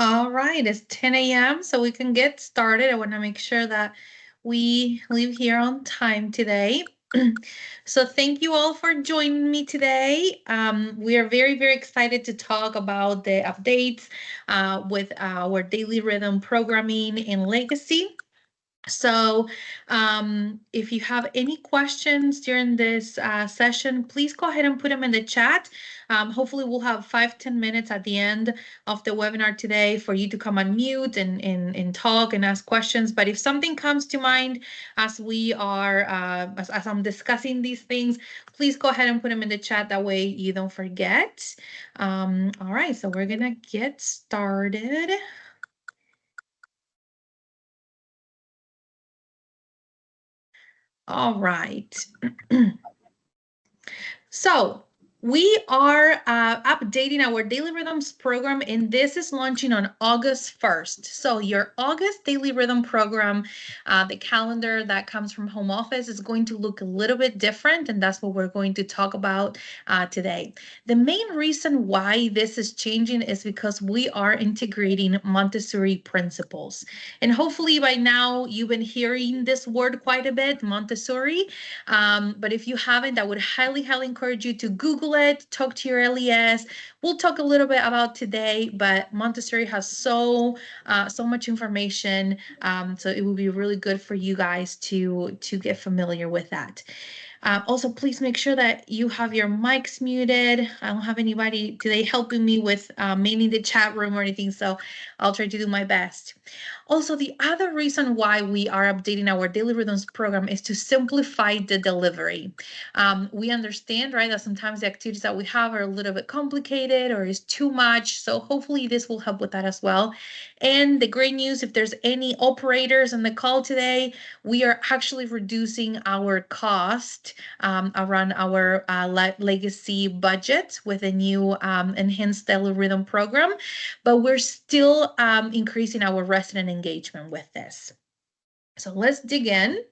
All right, it's 10 a.m., so we can get started. I want to make sure that we leave here on time today. So thank you all for joining me today. We are very, very excited to talk about the updates with our daily rhythm programming and legacy. So, if you have any questions during this session, please go ahead and put them in the chat. Hopefully, we'll have 5-10 minutes at the end of the webinar today for you to come on mute and talk and ask questions. But if something comes to mind as we are, as I'm discussing these things, please go ahead and put them in the chat. That way you don't forget. All right, so we're going to get started. All right. So we are updating our Daily Rhythms program, and this is launching on August 1st. So your August Daily Rhythm program, the calendar that comes from home office is going to look a little bit different, and that's what we're going to talk about today. The main reason why this is changing is because we are integrating Montessori principles. And hopefully by now you've been hearing this word quite a bit, Montessori. But if you haven't, I would highly, highly encourage you to Google it, talk to your LES. We'll talk a little bit about today, but Montessori has so much information. So it would be really good for you guys to get familiar with that. Also, please make sure that you have your mics muted. I don't have anybody today helping me with manning the chat room or anything, so I'll try to do my best. Also, the other reason why we are updating our Daily Rhythms program is to simplify the delivery. We understand, right, that sometimes the activities that we have are a little bit complicated or is too much. So hopefully this will help with that as well. And the great news, if there's any operators on the call today, we are actually reducing our cost around our legacy budget with a new enhanced Daily Rhythm program, but we're still increasing our resident engagement with this. So let's dig in.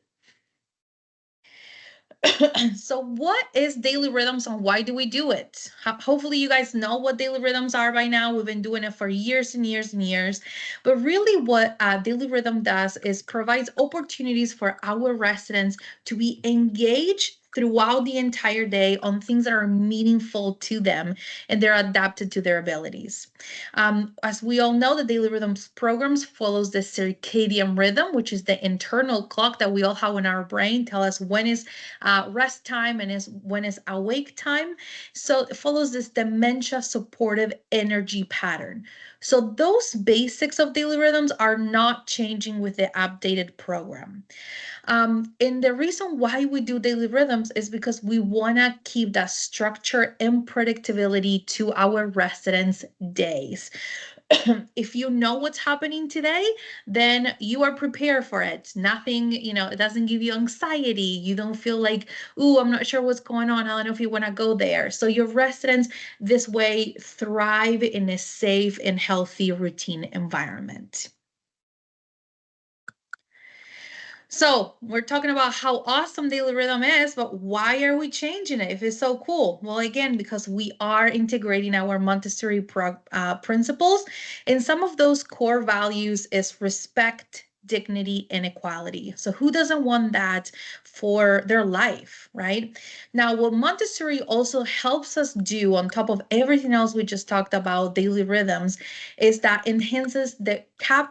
So what is daily rhythms and why do we do it? Hopefully you guys know what daily rhythms are by now. We've been doing it for years and years and years. But really what daily rhythm does is provides opportunities for our residents to be engaged throughout the entire day on things that are meaningful to them and they're adapted to their abilities. As we all know, the Daily Rhythms programs follows the circadian rhythm, which is the internal clock that we all have in our brain, tell us when is rest time and when is awake time. So it follows this dementia supportive energy pattern. So those basics of daily rhythms are not changing with the updated program. And the reason why we do daily rhythms is because we want to keep that structure and predictability to our residents' days. If you know what's happening today, then you are prepared for it. Nothing, it doesn't give you anxiety. You don't feel like, ooh, I'm not sure what's going on. I don't know if you want to go there. So your residents this way thrive in a safe and healthy routine environment. So we're talking about how awesome daily rhythm is, but why are we changing it if it's so cool? Well, again, because we are integrating our Montessori principles, and some of those core values is respect, dignity, and equality. So who doesn't want that for their life, right? Now, what Montessori also helps us do on top of everything else we just talked about, daily rhythms, is that enhances the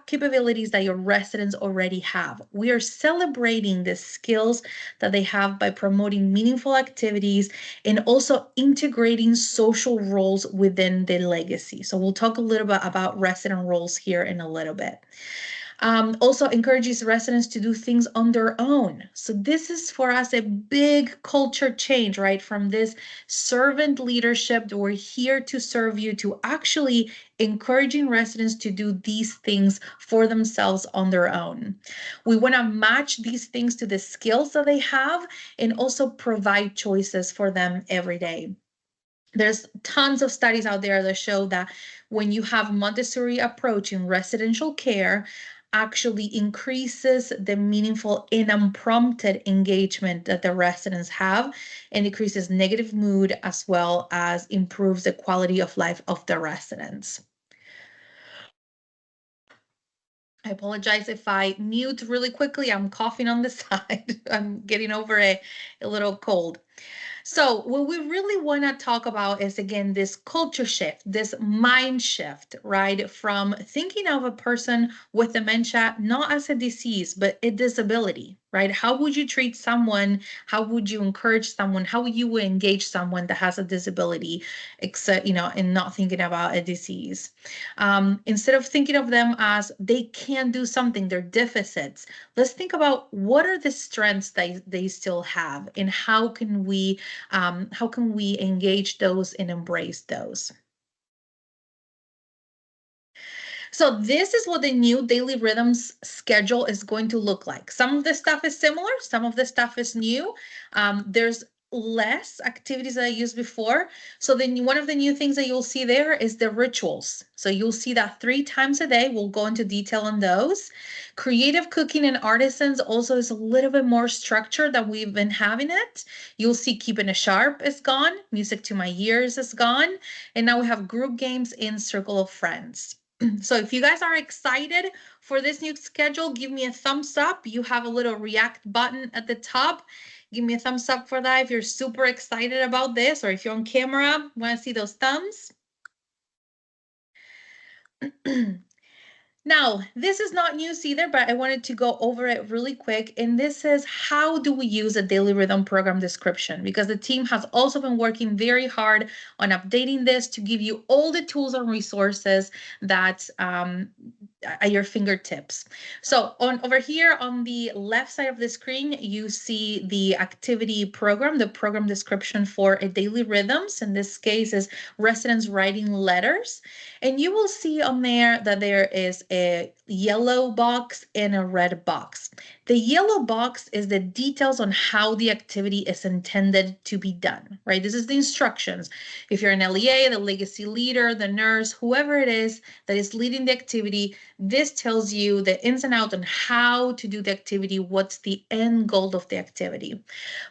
capabilities that your residents already have. We are celebrating the skills that they have by promoting meaningful activities and also integrating social roles within the legacy. So we'll talk a little bit about resident roles here in a little bit. Also encourages residents to do things on their own. So this is for us a big culture change, right? From this servant leadership, we're here to serve you, to actually encouraging residents to do these things for themselves on their own. We want to match these things to the skills that they have and also provide choices for them every day. There's tons of studies out there that show that when you have Montessori approach in residential care, actually increases the meaningful and unprompted engagement that the residents have and decreases negative mood as well as improves the quality of life of the residents. I apologize if I mute really quickly. I'm coughing on the side. I'm getting over a little cold. So, what we really want to talk about is again this culture shift, this mind shift, right? From thinking of a person with dementia not as a disease, but a disability, right? How would you treat someone? How would you encourage someone? How would you engage someone that has a disability, except, and not thinking about a disease? Instead of thinking of them as they can do something, they're deficits, let's think about what are the strengths that they still have and how can we engage those and embrace those? So this is what the new daily rhythms schedule is going to look like. Some of the stuff is similar, some of the stuff is new. There's less activities that I used before. So then one of the new things that you'll see there is the rituals. So you'll see that 3 times a day. We'll go into detail on those. Creative cooking and artisans also is a little bit more structured than we've been having it. You'll see keeping it sharp is gone. Music to my ears is gone. And now we have group games in Circle of Friends. So if you guys are excited for this new schedule, give me a thumbs up. You have a little react button at the top. Give me a thumbs up for that if you're super excited about this, or if you're on camera, want to see those thumbs. Now, this is not news either, but I wanted to go over it really quick. And this is how do we use a daily rhythm program description? Because the team has also been working very hard on updating this to give you all the tools and resources that at your fingertips. So over here on the left side of the screen, you see the activity program, the program description for a daily rhythms. In this case is residents writing letters. And you will see on there that there is a yellow box and a red box. The yellow box is the details on how the activity is intended to be done, right? This is the instructions. If you're an LEA, the legacy leader, the nurse, whoever it is that is leading the activity, this tells you the ins and outs on how to do the activity, what's the end goal of the activity.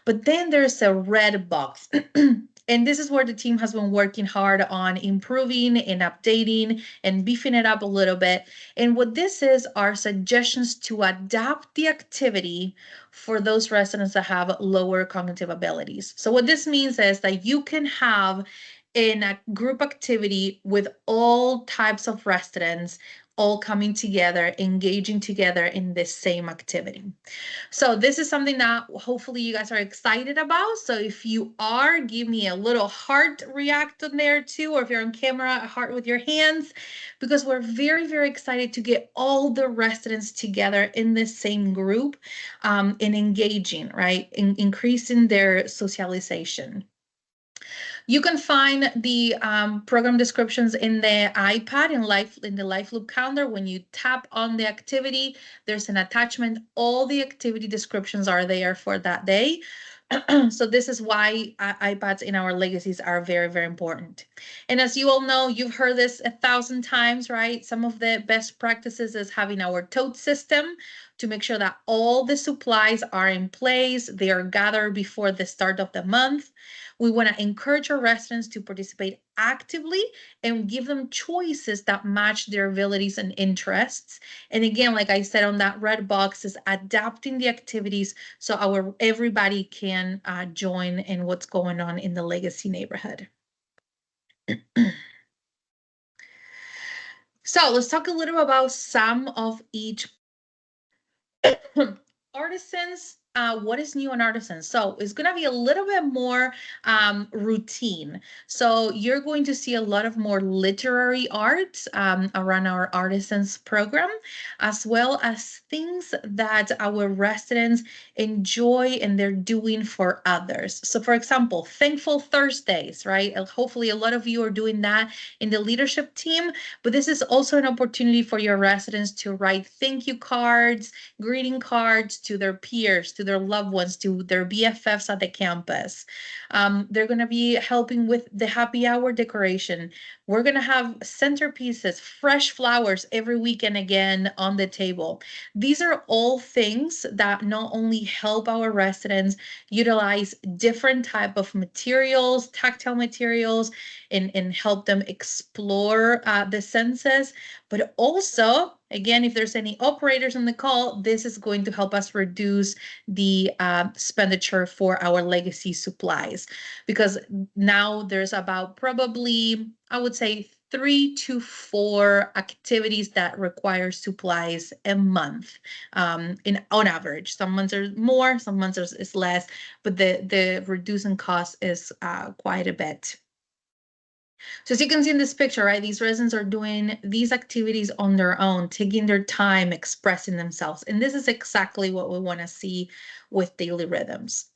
But then there's a red box. And this is where the team has been working hard on improving and updating and beefing it up a little bit. And what this is are suggestions to adapt the activity for those residents that have lower cognitive abilities. So what this means is that you can have in a group activity with all types of residents all coming together, engaging together in this same activity. So this is something that hopefully you guys are excited about. So if you are, give me a little heart react on there too, or if you're on camera, a heart with your hands, because we're very, very excited to get all the residents together in this same group and engaging, right? Increasing their socialization. You can find the program descriptions in the iPad in the Life Loop calendar. When you tap on the activity, there's an attachment. All the activity descriptions are there for that day. So this is why iPads in our legacies are very, very important. And as you all know, you've heard this 1,000 times, right? Some of the best practices is having our tote system to make sure that all the supplies are in place. They are gathered before the start of the month. We want to encourage our residents to participate actively and give them choices that match their abilities and interests. And again, like I said on that red box, is adapting the activities so everybody can join in what's going on in the legacy neighborhood. So let's talk a little about some of each. Artisans, what is new on artisans? So it's going to be a little bit more routine. So you're going to see a lot of more literary art around our artisans program, as well as things that our residents enjoy and they're doing for others. So for example, Thankful Thursdays, right? Hopefully a lot of you are doing that in the leadership team, but this is also an opportunity for your residents to write thank you cards, greeting cards to their peers, to their loved ones, to their BFFs at the campus. They're going to be helping with the happy hour decoration. We're going to have centerpieces, fresh flowers every weekend again on the table. These are all things that not only help our residents utilize different type of materials, tactile materials, and help them explore the senses, But also, again, if there's any operators on the call, this is going to help us reduce the expenditure for our legacy supplies, because now there's about probably, I would say, 3 to 4 activities that require supplies a month, in on average. Some months are more, some months is less, but the reducing cost is quite a bit. So as you can see in this picture, right, these residents are doing these activities on their own, taking their time, expressing themselves. And this is exactly what we want to see with daily rhythms.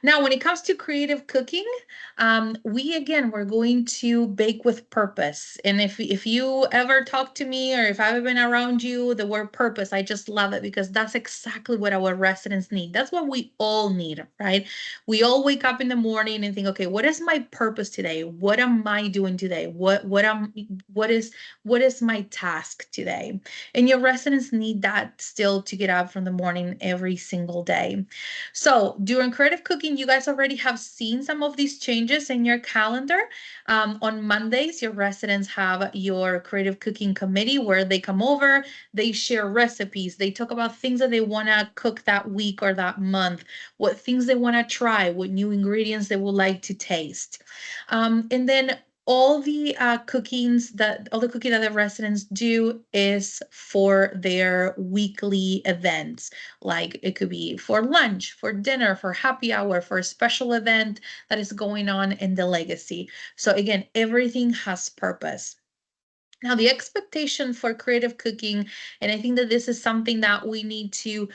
Now, when it comes to creative cooking, we're going to bake with purpose. And if you ever talk to me, or if I've ever been around you, the word purpose, I just love it, because that's exactly what our residents need. That's what we all need, right? We all wake up in the morning and think, okay, what is my purpose today? What am I doing today? What is my task today? And your residents need that still to get up from the morning every single day. So during creative cooking, you guys already have seen some of these changes in your calendar. On Mondays, your residents have your creative cooking committee where they come over, they share recipes, they talk about things that they want to cook that week or that month, what things they want to try, what new ingredients they would like to taste. And then all the cooking that the residents do is for their weekly events. Like it could be for lunch, for dinner, for happy hour, for a special event that is going on in the legacy. So again, everything has purpose. Now, the expectation for creative cooking, and I think that this is something that we need to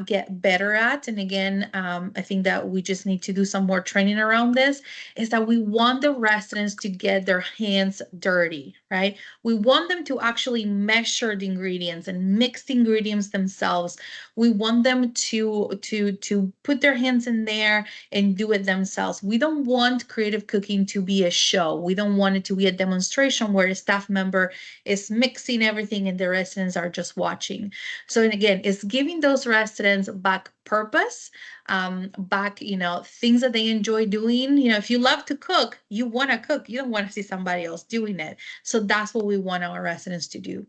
get better at. And again, I think that we just need to do some more training around this, is that we want the residents to get their hands dirty, right? We want them to actually measure the ingredients and mix the ingredients themselves. We want them to put their hands in there and do it themselves. We don't want creative cooking to be a show. We don't want it to be a demonstration where a staff member is mixing everything and the residents are just watching. So, and again, it's giving those residents back purpose, back, things that they enjoy doing. If you love to cook, you want to cook. You don't want to see somebody else doing it. So that's what we want our residents to do.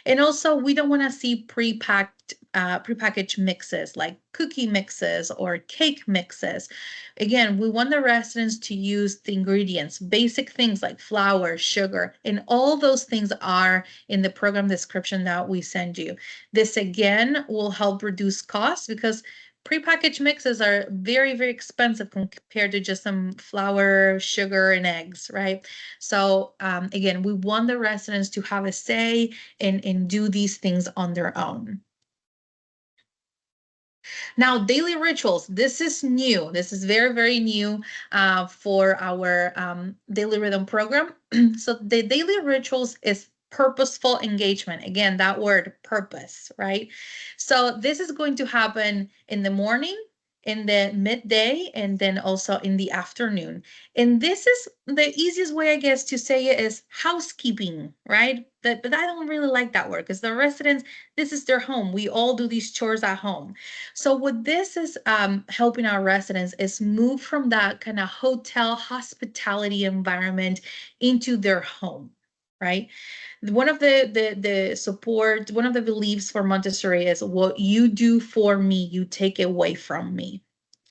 And also, we don't want to see prepackaged mixes like cookie mixes or cake mixes. Again, we want the residents to use the ingredients, basic things like flour, sugar, and all those things are in the program description that we send you. This again will help reduce costs, because prepackaged mixes are very, very expensive compared to just some flour, sugar, and eggs, right? So again, we want the residents to have a say and do these things on their own. Now, daily rituals. This is new. This is very, very new for our daily rhythm program. So the daily rituals is purposeful engagement. Again, that word purpose, right? So this is going to happen in the morning, in the midday, and then also in the afternoon. And this is the easiest way, I guess, to say it is housekeeping, right? But I don't really like that word, because the residents, this is their home. We all do these chores at home. So what this is helping our residents is move from that kind of hotel hospitality environment into their home, right? One of one of the beliefs for Montessori is, what you do for me, you take away from me,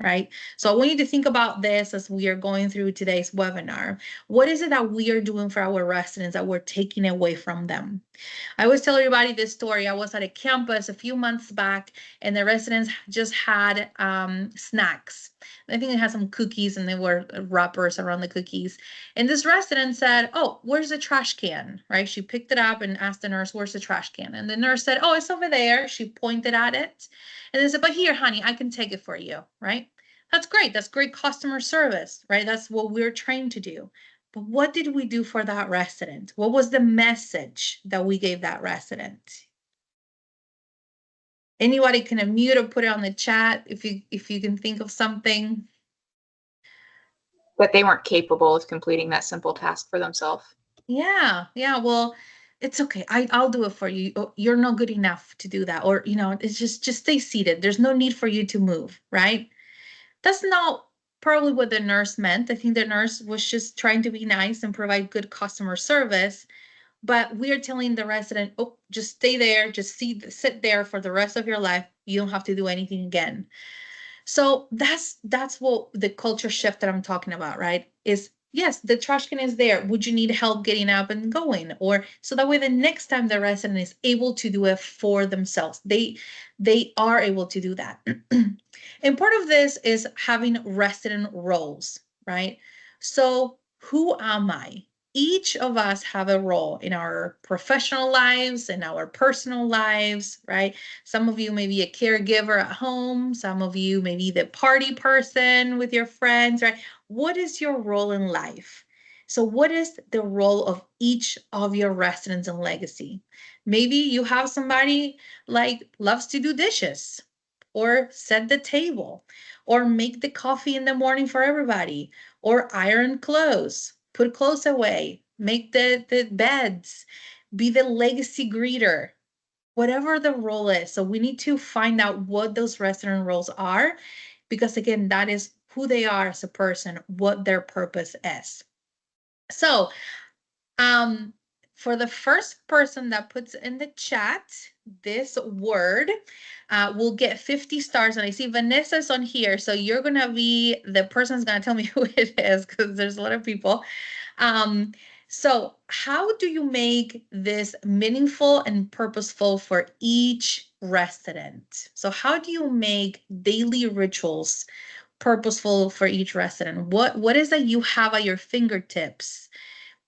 right? So I want you to think about this as we are going through today's webinar. What is it that we are doing for our residents that we're taking away from them? I always tell everybody this story. I was at a campus a few months back, and the residents just had snacks. I think they had some cookies, and there were wrappers around the cookies. And this resident said, "Oh, where's the trash can?" Right? She picked it up and asked the nurse, "Where's the trash can?" And the nurse said, "Oh, it's over there." She pointed at it. And they said, "But here, honey, I can take it for you." Right? That's great. That's great customer service, right? That's what we're trained to do. But what did we do for that resident? What was the message that we gave that resident? Anybody can unmute or put it on the chat if you can think of something. That they weren't capable of completing that simple task for themselves. Yeah. Well, it's okay. I'll do it for you. You're not good enough to do that. Or, it's just stay seated. There's no need for you to move, right? That's not probably what the nurse meant. I think the nurse was just trying to be nice and provide good customer service. but we're telling the resident, oh, just stay there, just sit there for the rest of your life. You don't have to do anything again. So that's what the culture shift that I'm talking about, right? Is yes, the trash can is there. Would you need help getting up and going? Or so that way the next time the resident is able to do it for themselves. They are able to do that. And part of this is having resident roles, right? So who am I? Each of us have a role in our professional lives, in our personal lives, right? Some of you may be a caregiver at home. Some of you may be the party person with your friends, right? What is your role in life? So, what is the role of each of your residents in legacy? Maybe you have somebody like loves to do dishes or set the table or make the coffee in the morning for everybody or iron clothes, put clothes away, make the beds, be the legacy greeter, whatever the role is. So we need to find out what those resident roles are, because again, that is who they are as a person, what their purpose is. So um, for the first person that puts in the chat this word, will get 50 stars. And I see Vanessa's on here, so you're gonna be the person who's gonna tell me who it is, because there's a lot of people. Um, so how do you make this meaningful and purposeful for each resident? So how do you make daily rituals purposeful for each resident? What is that you have at your fingertips?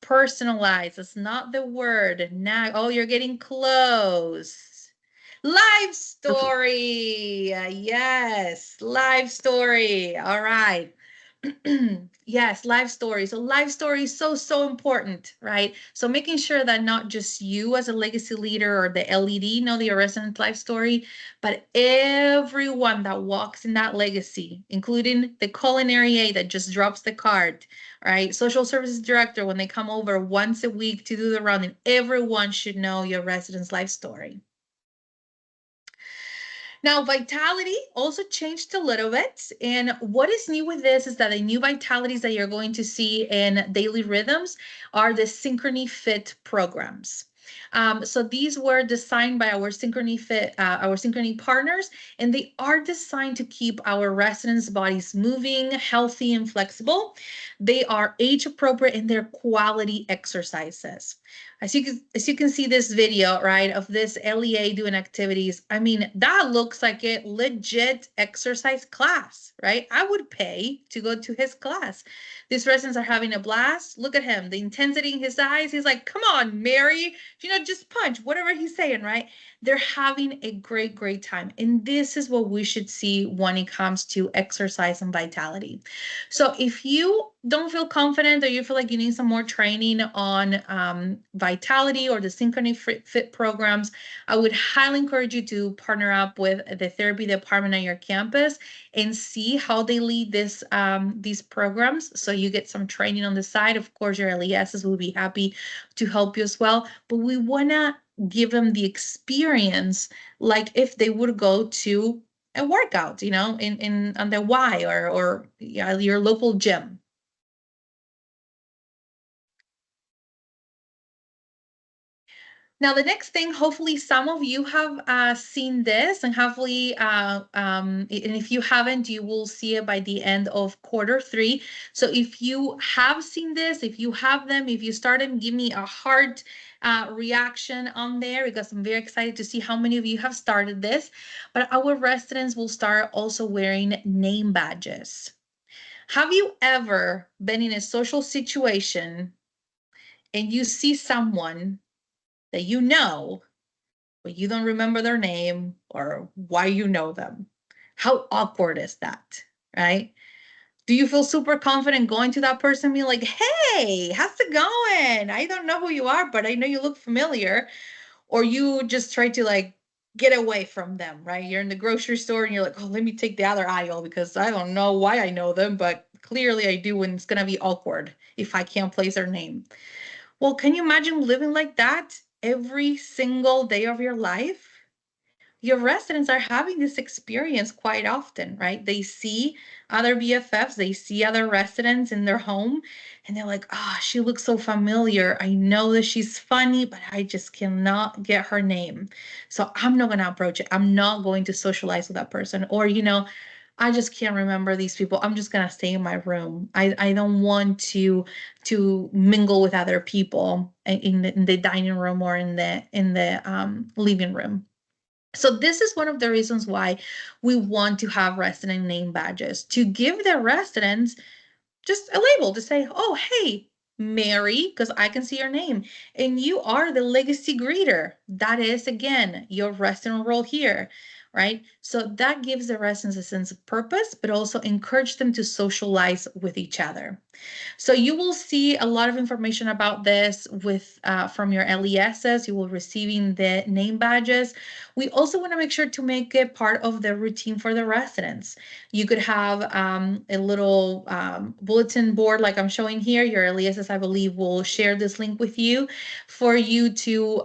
Personalized, that's not the word. Now, oh, you're getting close. Live story. Yes, live story. All right. Yes, live story. So live story is so important, right? So making sure that not just you as a legacy leader or the LED know the resident life story, but everyone that walks in that legacy, including the culinary aide that just drops the card, right? Social services director when they come over once a week to do the rounding, everyone should know your resident's life story. Now, vitality also changed a little bit. And what is new with this is that the new vitalities that you're going to see in daily rhythms are the Synchrony Fit programs. So these were designed by our Synchrony Fit, our Synchrony partners, and they are designed to keep our residents' bodies moving, healthy, and flexible. They are age appropriate and they're quality exercises. As you can see this video, right, of this LEA doing activities, I mean, that looks like a legit exercise class, right? I would pay to go to his class. These residents are having a blast. Look at him, the intensity in his eyes. He's like, come on, Mary, just punch, whatever he's saying, right? They're having a great time. And this is what we should see when it comes to exercise and vitality. So if you don't feel confident or you feel like you need some more training on vitality or the Synchrony Fit programs, I would highly encourage you to partner up with the therapy department at your campus and see how they lead these programs. So you get some training on the side. Of course, your LESs will be happy to help you as well. But we want to give them the experience like if they would go to a workout, in on the Y or yeah, your local gym. Now, the next thing, hopefully some of you have seen this, and hopefully, and if you haven't, you will see it by the end of Q3. So if you have seen this, if you have them, if you start them, give me a heart reaction on there, because I'm very excited to see how many of you have started this. But our residents will start also wearing name badges. Have you ever been in a social situation and you see someone that you know, but you don't remember their name or why you know them? How awkward is that, right? Do you feel super confident going to that person and being like, hey, how's it going? I don't know who you are, but I know you look familiar. Or you just try to like get away from them, right? You're in the grocery store and you're like, oh, let me take the other aisle because I don't know why I know them, but clearly I do, and it's going to be awkward if I can't place their name. Well, can you imagine living like that every single day of your life? your residents are having this experience quite often, right? They see other BFFs, they see other residents in their home, and they're like, oh, she looks so familiar. I know that she's funny, but I just cannot get her name. So I'm not going to approach it. I'm not going to socialize with that person. Or, I just can't remember these people. I'm just gonna stay in my room. I don't want to mingle with other people in the dining room or in the living room. So this is one of the reasons why we want to have resident name badges to give the residents just a label to say, oh, hey, Mary, because I can see your name, and you are the legacy greeter. That is, again, your resident role here, right? So that gives the residents a sense of purpose, but also encourage them to socialize with each other. So you will see a lot of information about this from your LESs. You will receiving the name badges. We also want to make sure to make it part of the routine for the residents. You could have a little bulletin board like I'm showing here. Your LESs, I believe, will share this link with you for you to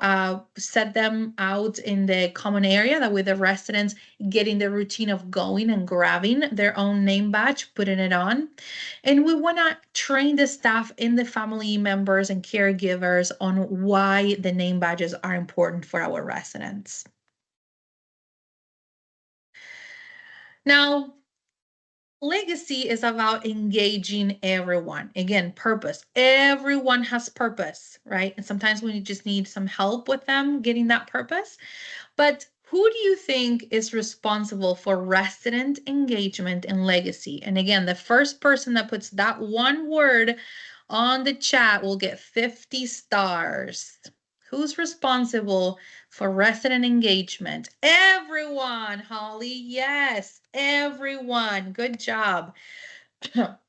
set them out in the common area. That way the residents get in the routine of going and grabbing their own name badge, putting it on. And we want to train the staff and the family members and caregivers on why the name badges are important for our residents. Now, legacy is about engaging everyone. Again, purpose. Everyone has purpose, right? And sometimes we just need some help with them getting that purpose. But who do you think is responsible for resident engagement and legacy? And again, the first person that puts that one word on the chat will get 50 stars. Who's responsible for resident engagement? Everyone, Holly. Yes, everyone. Good job.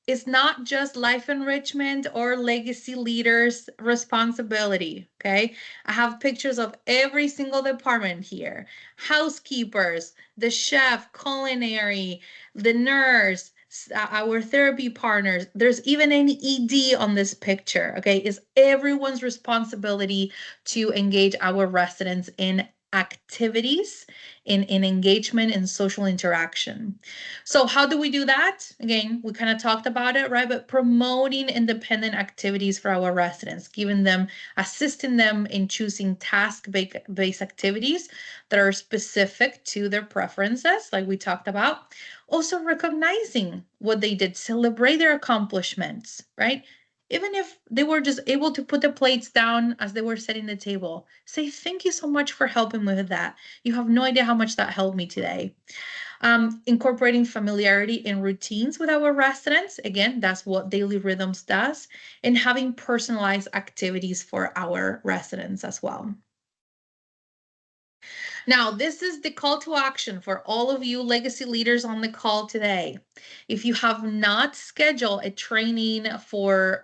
It's not just life enrichment or legacy leaders' responsibility, okay? I have pictures of every single department here. Housekeepers, the chef, culinary, the nurse, our therapy partners. There's even an ED on this picture, okay? It's everyone's responsibility to engage our residents in activities, in engagement and social interaction. So how do we do that? Again, we kind of talked about it, right? But promoting independent activities for our residents, assisting them in choosing task-based activities that are specific to their preferences, like we talked about. Also recognizing what they did, celebrate their accomplishments, right? Even if they were just able to put the plates down as they were setting the table, say, thank you so much for helping me with that. You have no idea how much that helped me today. Incorporating familiarity and routines with our residents. Again, that's what Daily Rhythms does, and having personalized activities for our residents as well. Now, this is the call to action for all of you legacy leaders on the call today. If you have not scheduled a training for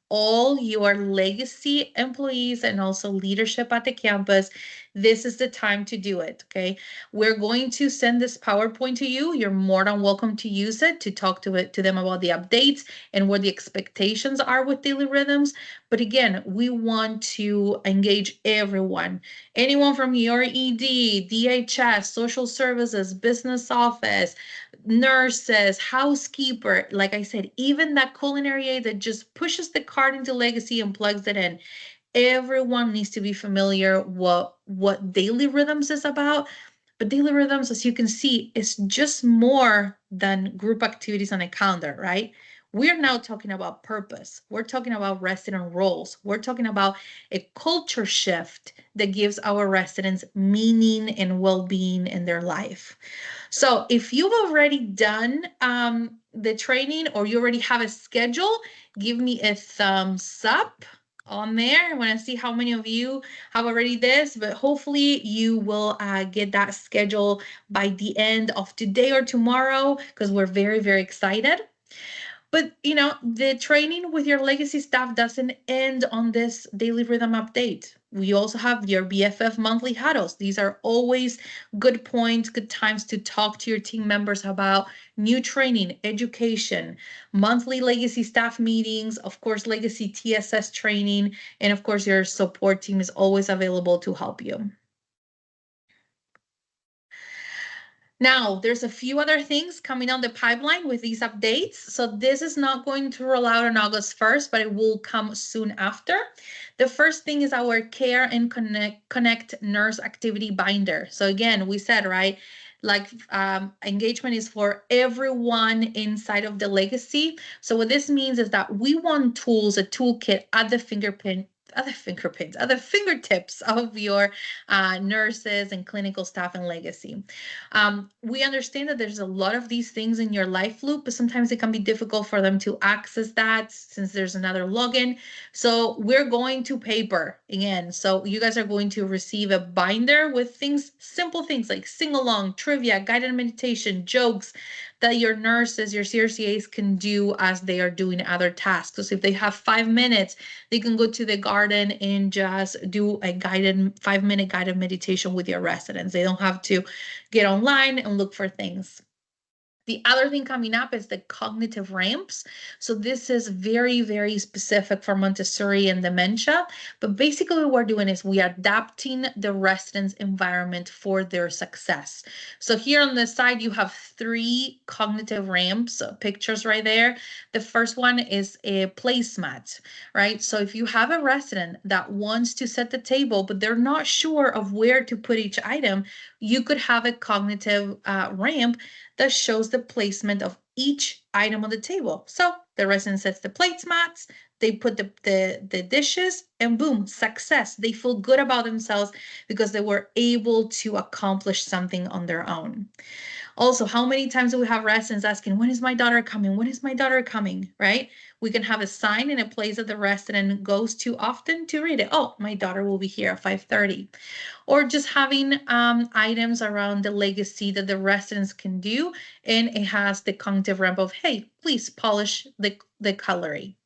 all your legacy employees and also leadership at the campus, this is the time to do it, okay? We're going to send this PowerPoint to you. You're more than welcome to use it to talk to them about the updates and what the expectations are with Daily Rhythms. But again, we want to engage everyone. Anyone from your ED, DHS, social services, business office, nurses, housekeeper, like I said, even that culinary aide that just pushes the cart into legacy and plugs it in. Everyone needs to be familiar what Daily Rhythms is about. But Daily Rhythms, as you can see, is just more than group activities on a calendar, right? We're now talking about purpose. We're talking about resident roles. We're talking about a culture shift that gives our residents meaning and well-being in their life. So if you've already done the training or you already have a schedule, give me a thumbs up on there. I want to see how many of you have already this, but hopefully you will get that schedule by the end of today or tomorrow, because we're very, very excited. But the training with your legacy staff doesn't end on this Daily Rhythm update. We also have your BFF monthly huddles. These are always good points, good times to talk to your team members about new training, education, monthly legacy staff meetings, of course, legacy TSS training, and of course, your support team is always available to help you. Now, there's a few other things coming on the pipeline with these updates. So this is not going to roll out on August 1st, but it will come soon after. The first thing is our Care and Connect Nurse Activity Binder. So again, we said, right, like engagement is for everyone inside of the legacy. So what this means is that we want tools, a toolkit at the fingertips of your nurses and clinical staff and legacy. We understand that there's a lot of these things in your life loop, but sometimes it can be difficult for them to access that since there's another login. So we're going to paper again. So you guys are going to receive a binder with things, simple things like sing along, trivia, guided meditation, jokes that your nurses, your CRCAs can do as they are doing other tasks. So if they have 5 minutes, they can go to the garden and just do a 5-minute guided meditation with your residents. They don't have to get online and look for things. The other thing coming up is the cognitive ramps. So this is very, very specific for Montessori and dementia. But basically what we're doing is we are adapting the residents' environment for their success. So here on the side, you have 3 cognitive ramps, pictures right there. The first one is a placemat, right? So if you have a resident that wants to set the table, but they're not sure of where to put each item, you could have a cognitive ramp that shows the placement of each item on the table. So the resident sets the placemats, they put the dishes, and boom, success. They feel good about themselves because they were able to accomplish something on their own. Also, how many times do we have residents asking, when is my daughter coming? When is my daughter coming? Right? We can have a sign in a place that the resident goes to often to read it. Oh, my daughter will be here at 5:30. Or just having items around the legacy that the residents can do. And it has the cognitive ramp of, hey, please polish the cutlery.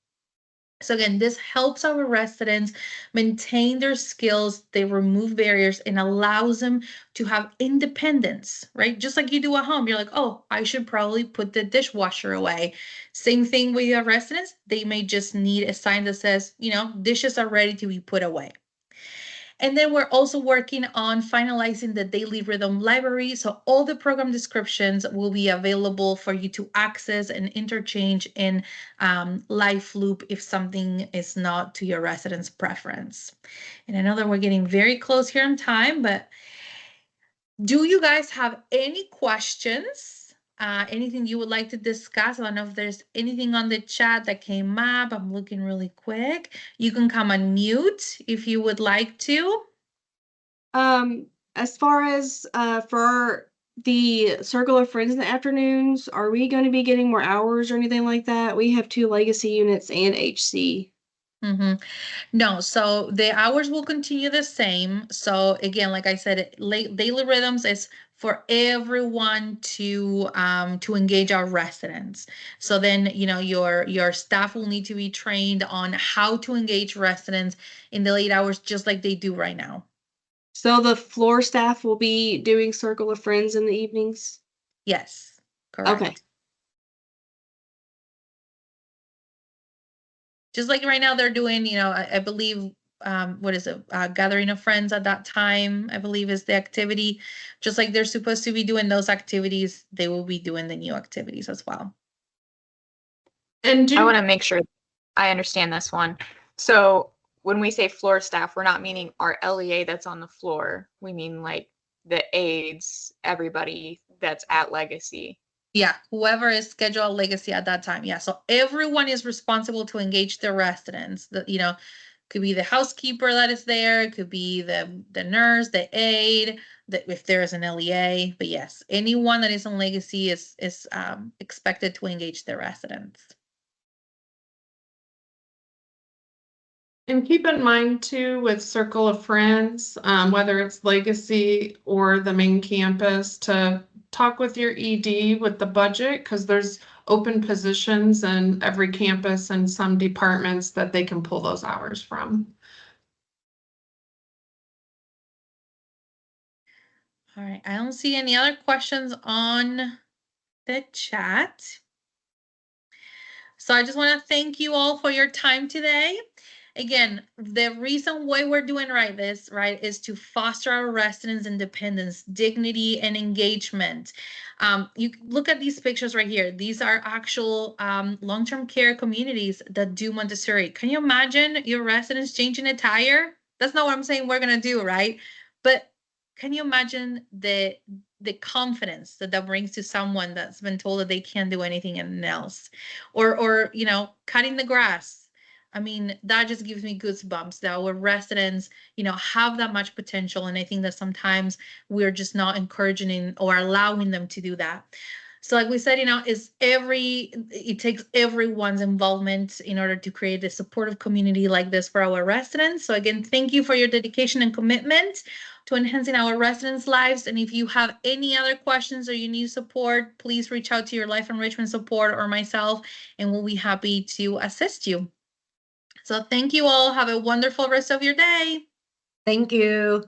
So again, this helps our residents maintain their skills, they remove barriers and allows them to have independence, right? Just like you do at home. You're like, oh, I should probably put the dishwasher away. Same thing with your residents. They may just need a sign that says, dishes are ready to be put away. And then we're also working on finalizing the Daily Rhythm library. So all the program descriptions will be available for you to access and interchange in Life Loop if something is not to your resident's preference. And I know that we're getting very close here in time, but do you guys have any questions? Anything you would like to discuss? I don't know if there's anything on the chat that came up. I'm looking really quick. You can come on mute if you would like to. As far as for the Circle of Friends in the afternoons, are we going to be getting more hours or anything like that? We have 2 legacy units and HC. No, so the hours will continue the same. So again, like I said, Daily Rhythms is for everyone to engage our residents. So then, your staff will need to be trained on how to engage residents in the late hours, just like they do right now. So the floor staff will be doing Circle of Friends in the evenings? Yes, correct. Okay. Just like right now they're doing, I believe, what is it? Gathering of friends at that time, I believe is the activity. Just like they're supposed to be doing those activities, they will be doing the new activities as well. And I want to make sure I understand this one. So when we say floor staff, we're not meaning our LEA that's on the floor. We mean like the aides, everybody that's at Legacy. Yeah, whoever is scheduled at Legacy at that time. Yeah, so everyone is responsible to engage the residents. Could be the housekeeper that is there. It could be the nurse, the aide, if there is an LEA. But yes, anyone that is on Legacy is expected to engage the residents. And keep in mind too, with Circle of Friends, whether it's Legacy or the main campus, to talk with your ED with the budget, because there's open positions in every campus and some departments that they can pull those hours from. All right, I don't see any other questions on the chat. So I just want to thank you all for your time today. again, the reason why we're doing this, right, is to foster our residents' independence, dignity, and engagement. You look at these pictures right here. These are actual long-term care communities that do Montessori. Can you imagine your residents changing a tire? That's not what I'm saying we're gonna do, right? But can you imagine the confidence that brings to someone that's been told that they can't do anything else, or cutting the grass? I mean, that just gives me goosebumps that our residents, have that much potential. And I think that sometimes we're just not encouraging or allowing them to do that. So like we said, it takes everyone's involvement in order to create a supportive community like this for our residents. So again, thank you for your dedication and commitment to enhancing our residents' lives. And if you have any other questions or you need support, please reach out to your Life Enrichment support or myself, and we'll be happy to assist you. So thank you all. Have a wonderful rest of your day. Thank you.